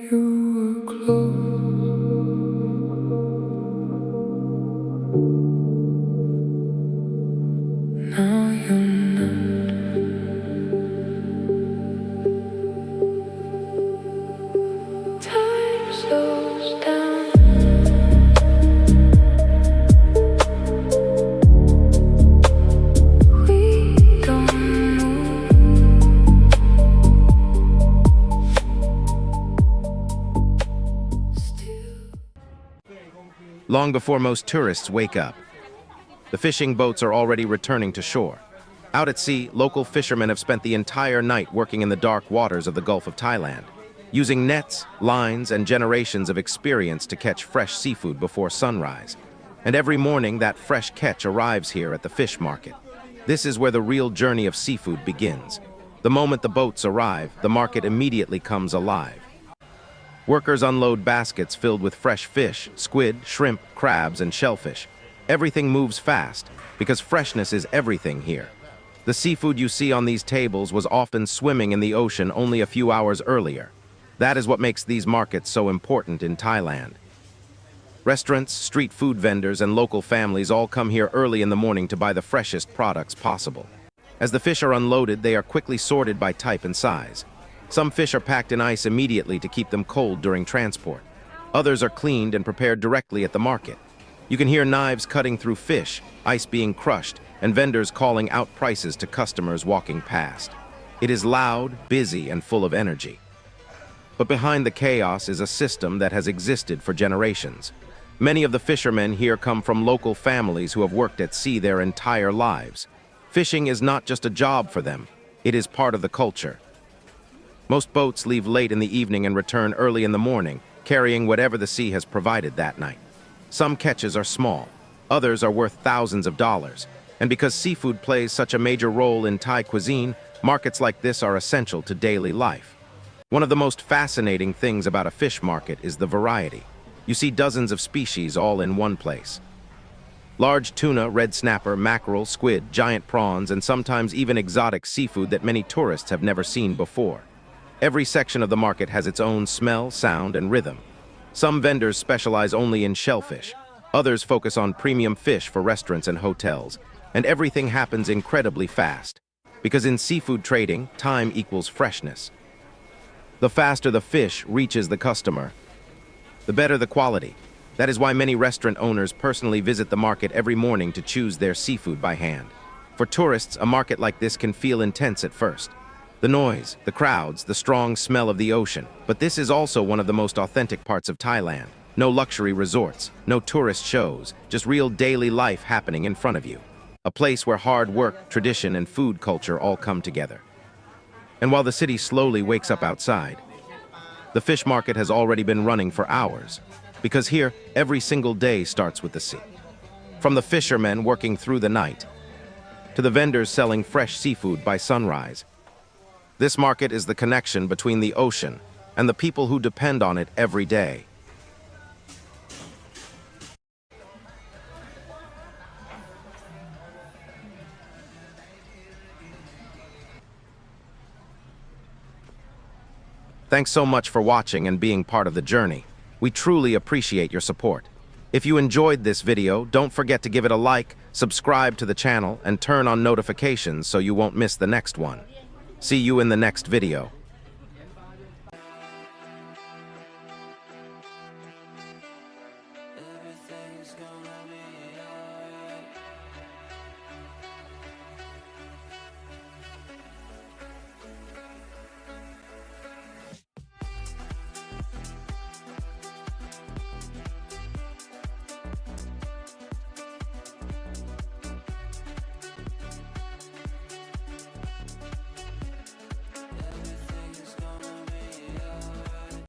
You were close. Now you're not. Time slows down. We don't Long before most tourists wake up, the fishing boats are already returning to shore. Out at sea, local fishermen have spent the entire night working in the dark waters of the Gulf of Thailand, using nets, lines, and generations of experience to catch fresh seafood before sunrise. And every morning, that fresh catch arrives here at the fish market. This is where the real journey of seafood begins. The moment the boats arrive, the market immediately comes alive. Workers unload baskets filled with fresh fish, squid, shrimp, crabs, and shellfish. Everything moves fast, because freshness is everything here. The seafood you see on these tables was often swimming in the ocean only a few hours earlier. That is what makes these markets so important in Thailand. Restaurants, street food vendors, and local families all come here early in the morning to buy the freshest products possible. As the fish are unloaded, they are quickly sorted by type and size. Some fish are packed in ice immediately to keep them cold during transport. Others are cleaned and prepared directly at the market. You can hear knives cutting through fish, ice being crushed, and vendors calling out prices to customers walking past. It is loud, busy, and full of energy. But behind the chaos is a system that has existed for generations. Many of the fishermen here come from local families who have worked at sea their entire lives. Fishing is not just a job for them, it is part of the culture. Most boats leave late in the evening and return early in the morning, carrying whatever the sea has provided that night. Some catches are small, others are worth thousands of dollars. And because seafood plays such a major role in Thai cuisine, markets like this are essential to daily life. One of the most fascinating things about a fish market is the variety. You see dozens of species all in one place. Large tuna, red snapper, mackerel, squid, giant prawns, and sometimes even exotic seafood that many tourists have never seen before. Every section of the market has its own smell, sound, and rhythm. Some vendors specialize only in shellfish. Others focus on premium fish for restaurants and hotels. And everything happens incredibly fast. Because in seafood trading, time equals freshness. The faster the fish reaches the customer, the better the quality. That is why many restaurant owners personally visit the market every morning to choose their seafood by hand. For tourists, a market like this can feel intense at first. The noise, the crowds, the strong smell of the ocean. But this is also one of the most authentic parts of Thailand. No luxury resorts, no tourist shows, just real daily life happening in front of you. A place where hard work, tradition, and food culture all come together. And while the city slowly wakes up outside, the fish market has already been running for hours. Because here, every single day starts with the sea. From the fishermen working through the night, to the vendors selling fresh seafood by sunrise. This market is the connection between the ocean and the people who depend on it every day. Thanks so much for watching and being part of the journey. We truly appreciate your support. If you enjoyed this video, don't forget to give it a like, subscribe to the channel, and turn on notifications so you won't miss the next one. See you in the next video.